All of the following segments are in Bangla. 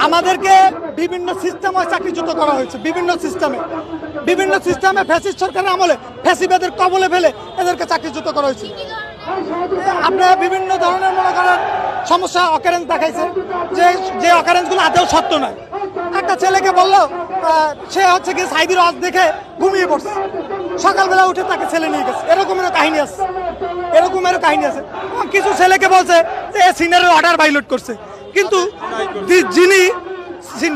আমাদেরকে বিভিন্ন সিস্টেমে চাকরিচ্যুত করা হয়েছে, বিভিন্ন সিস্টেমে ফ্যাসিস্ট সরকারের আমলে ফ্যাসিবাদের কবলে ফেলে এদেরকে চাকরিচ্যুত করা হয়েছে। আপনারা বিভিন্ন ধরনের মনে করেন সমস্যা অকারেন্স দেখাইছে, যে অকারেন্সগুলো আদৌ সত্য নয়। একটা ছেলেকে বললো সে হচ্ছে কি সাইদির ওয়াজ দেখে ঘুমিয়ে পড়ছে, সকালবেলা উঠে তাকে ছেলে নিয়ে গেছে, এরকমেরও কাহিনী আছে। কিছু ছেলেকে বলছে যে সিনিয়রের অর্ডার ভাইলেট করছে, কিন্তু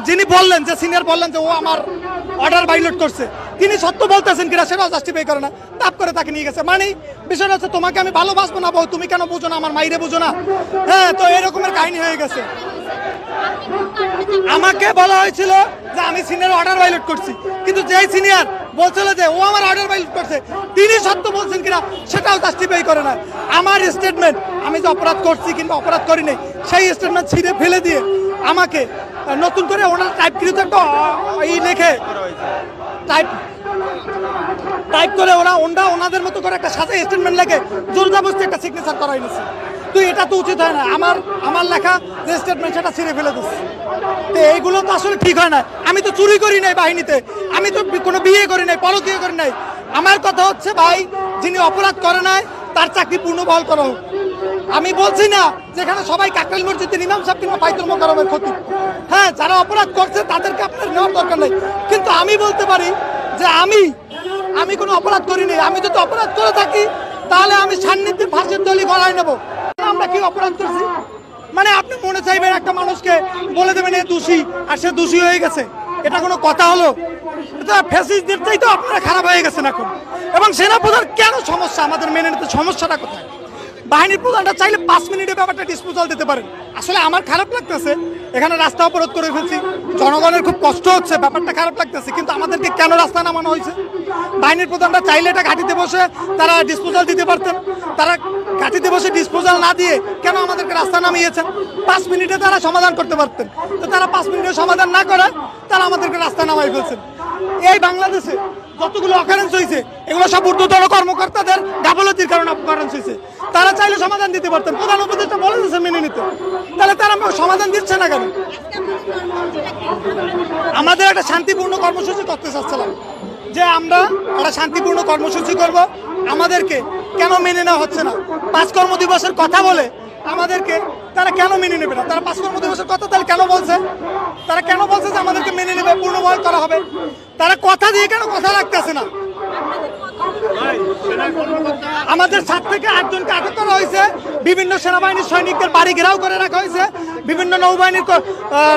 যিনি বললেন যে সিনিয়র বললেন যে ও আমার অর্ডার ভাইলেট করছে, তিনি সত্য বলতেছেন কিনা সেটাও জাস্টিফাই করে না, তাপ করে তাকে নিয়ে গেছে। মানে বিষয়টা হচ্ছে তোমাকে আমি ভালোবাসবো না বউ, তুমি কেন বুঝো না, আমার মাইরে বুঝো না। হ্যাঁ, তো এরকমের কাহিনী হয়ে গেছে। আমাকে বলা হয়েছিল যে আমি সিনিয়র অর্ডার ভাইলেট করছি, কিন্তু যেই সিনিয়র বলছিল যে ও আমার অর্ডার ভাইলেট করছে, তিনি সত্য বলছেন কিনা সেটাও জাস্টিফাই করে না। আমার স্টেটমেন্ট, আমি যে অপরাধ করছি কিংবা অপরাধ করি নাই সেই স্টেটমেন্ট ছিঁড়ে ফেলে দিয়ে আমাকে নতুন করে ওনার টাইপকৃত একটা লিখে টাইপ করে ওনাদের মতো করে একটা সাথে স্টেটমেন্ট লিখে জোরদাবস্তি একটা সিগনেচার করাই নিচ্ছে। তো এটা তো উচিত হয় না, আমার লেখা যে স্টেটমেন্ট সেটা ছিঁড়ে ফেলে দিচ্ছে। তো এইগুলো তো আসলে ঠিক হয় না। আমি তো চুরি করি নাই বাহিনীতে, আমি তো কোনো বিয়ে করি নাই, পরকীয়া করি নাই। আমার কথা হচ্ছে ভাই, যিনি অপরাধ করে নাই তার চাকরি পুনর্বহাল করা হোক। আমি বলছি না যেখানে সবাই কাকরাইল মসজিদের ইমাম সাহেব কিংবা বাইতুল মোকাররমের ক্ষতি, হ্যাঁ যারা অপরাধ করছে তাদেরকে আপনার নেওয়ার দরকার নেই, কিন্তু আমি বলতে পারি যে আমি কোনো অপরাধ করিনি। আমি যদি অপরাধ করে থাকি তাহলে আমি সান্নিধ্যে ফাঁসির দড়ি গলায় নেব। আমরা কি অপরাধ করছি? মানে আপনি মনে চাইবেন একটা মানুষকে বলে দেবেন এ দোষী, আর সে দোষী হয়ে গেছে, এটা কোনো কথা হলো? এটা ফ্যাসিস্টদের চাইতে আপনারা খারাপ হয়ে গেছেন এখন। এবং সেনাপ্রধান কেন সমস্যা আমাদের মেনে নিতে, সমস্যাটা কোথায়? বাহিনীর প্রধানটা চাইলে 5 মিনিটে ব্যাপারটা ডিসপোজাল দিতে পারেন। আসলে আমার খারাপ লাগতেছে, এখানে রাস্তা অবরোধ করে ফেলছি, জনগণের খুব কষ্ট হচ্ছে, ব্যাপারটা খারাপ লাগতেছে, কিন্তু আমাদেরকে কেন রাস্তা নামানো হয়েছে? বাহিনীর প্রধানটা চাইলে এটা ঘাটিতে বসে তারা ডিসপোজাল দিতে পারতেন, তারা ঘাটিতে বসে ডিসপোজাল না দিয়ে কেন আমাদেরকে রাস্তা নামিয়েছেন? 5 মিনিটে তারা সমাধান করতে পারতেন, তো তারা 5 মিনিটে সমাধান না করে তারা আমাদেরকে রাস্তা নামাই ফেলছেন। এই বাংলাদেশে যতগুলো অকারেন্স হয়েছে এগুলো সব ঊর্ধ্বতন কর্মকর্তাদের গাফলতির কারণে অকারেন্স হয়েছে। তারা চাইলে সমাধান দিতে পারতেন, প্রধান উপদেষ্টা বলে দিয়েছে মেনে নিতে, তাহলে তারা সমাধান দিচ্ছে না কেন? আমাদের একটা শান্তিপূর্ণ কর্মসূচি করতে চাচ্ছিলাম, যে আমরা একটা শান্তিপূর্ণ কর্মসূচি করব, আমাদেরকে কেন মেনে নেওয়া হচ্ছে না? 5 কর্মদিবসের কথা বলে আমাদেরকে তারা কেন মেনে নেবে না? তারা 5 কর্মদিবসের কথা তাহলে কেন বলছে? তারা কেন বলছে যে আমাদেরকে মেনে নেবে, পুনর্বহাল করা হবে? তারা কথা দিয়ে কেন কথা রাখতেছে না? আমাদের 7 থেকে 8 জনকে আটক করা হয়েছে, বিভিন্ন সেনাবাহিনীর সৈনিকদের বাড়ি ঘেরাও করে রাখা হয়েছে, বিভিন্ন নৌবাহিনীর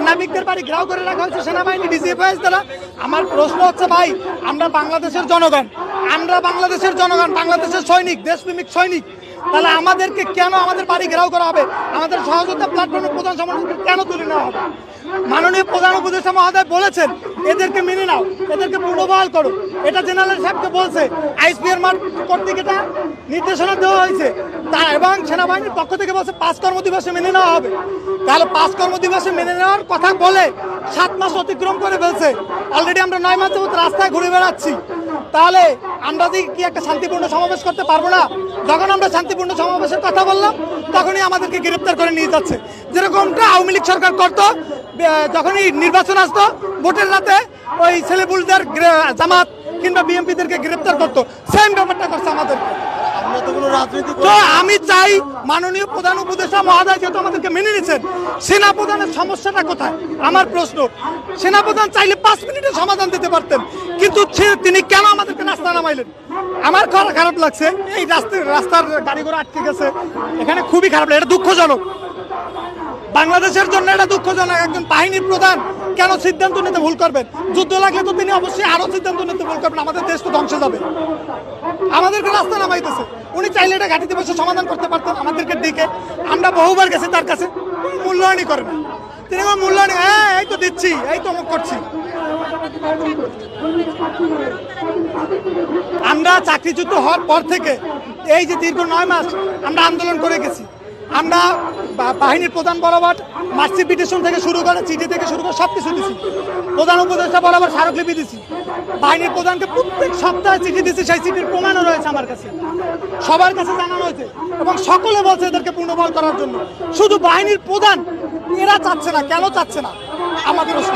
নাবিকদের বাড়ি ঘেরাও করে রাখা হয়েছে সেনাবাহিনী ডিজিএফআইএস দ্বারা। আমার প্রশ্ন হচ্ছে ভাই, আমরা বাংলাদেশের জনগণ, বাংলাদেশের সৈনিক, দেশপ্রেমিক সৈনিক, তাহলে আমাদেরকে কেন আমাদের বাড়ি ঘেরাও করা হবে? আমাদের সহযোগিতা প্ল্যাটফর্মের প্রধান সমন্বয়কে কেন তুলে নেওয়া হবে? মাননীয় প্রধান উপদেষ্টা মহোদয় বলেছেন এদেরকে মেনে নাও, এদেরকে পুনর্বহাল করো, এটা জেনারেল সাহেবকে বলছে, আইএসপিআর কর্তৃক এটা নির্দেশনা দেওয়া হয়েছে, এবং সেনাবাহিনীর পক্ষ থেকে বলছে 5 কর্মদিবসে মেনে নেওয়া হবে। তাহলে 5 কর্মদিবসে মেনে নেওয়ার কথা বলে 7 মাস অতিক্রম করে ফেলছে, অলরেডি আমরা 9 মাস যাবত রাস্তায় ঘুরে বেড়াচ্ছি। তাহলে আমরা কি একটা শান্তিপূর্ণ সমাবেশ করতে পারবো না? যখন আমরা শান্তিপূর্ণ সমাবেশের কথা বললাম তখনই আমাদেরকে গ্রেপ্তার করে নিয়ে যাচ্ছে, যেরকমটা আওয়ামী লীগ সরকার করতো। যখনই নির্বাচন আসতো ভোটের রাতে ওই ছেলেপুলদের জামাত কিংবা বিএনপিদেরকে গ্রেপ্তার করতো, সেম ব্যাপারটা করছে আমাদের। তো আমি চাই মাননীয় প্রধান উপদেষ্টা মহোদয় যেহেতু আমাদেরকে মেনে নিচ্ছেন, সেনাপ্রধানের সমস্যাটা কোথায়? আমার প্রশ্ন, সেনাপ্রধান চাইলে 5 মিনিটে সমাধান দিতে পারতেন, কিন্তু তিনি কেন আমাদেরকে রাস্তা নামাইলেন? আমার খারাপ লাগছে, এই রাস্তার গাড়ি ঘোড়া আটকে গেছে, এখানে খুবই খারাপ লাগে, এটা দুঃখজনক। বাংলাদেশের জন্য এটা দুঃখজনক। একজন বাহিনীর প্রধান কেন সিদ্ধান্ত নিতে ভুল করবেন? যুদ্ধ লাগলে তো তিনি অবশ্যই আরো সিদ্ধান্ত নিতে ভুল করবেন, আমাদের দেশ তো ধ্বংসে যাবে। আমাদেরকে রাস্তা নামাইতেছে, উনি চাইলে এটা ঘাটিতে বসে সমাধান করতে পারতেন আমাদেরকে ডেকে। আমরা বহুবার গেছি তার কাছে, মূল্যায়নই করেন। তিনি আমার মূল্যায়ন, হ্যাঁ এই তো দিচ্ছি, এই তো অমুক করছি। আমরা চাকরিচ্যুত হওয়ার পর থেকে এই যে দীর্ঘ 9 মাস আমরা আন্দোলন করে গেছি, আমরা বাহিনীর প্রধান বরাবর মার্সি পিটিশন থেকে শুরু করে, চিঠি থেকে শুরু করে সব কিছু দিচ্ছি, প্রধান উপদেষ্টা বরাবর স্মারকলিপি দিচ্ছি, বাহিনীর প্রধানকে প্রত্যেক সপ্তাহে চিঠি দিচ্ছি, সেই চিঠির প্রমাণও রয়েছে আমার কাছে, সবার কাছে জানানো হয়েছে, এবং সকলে বলছে এদেরকে পুনর্বহাল করার জন্য। শুধু বাহিনীর প্রধান, এরা চাচ্ছে না, কেন চাচ্ছে না আমার প্রশ্ন।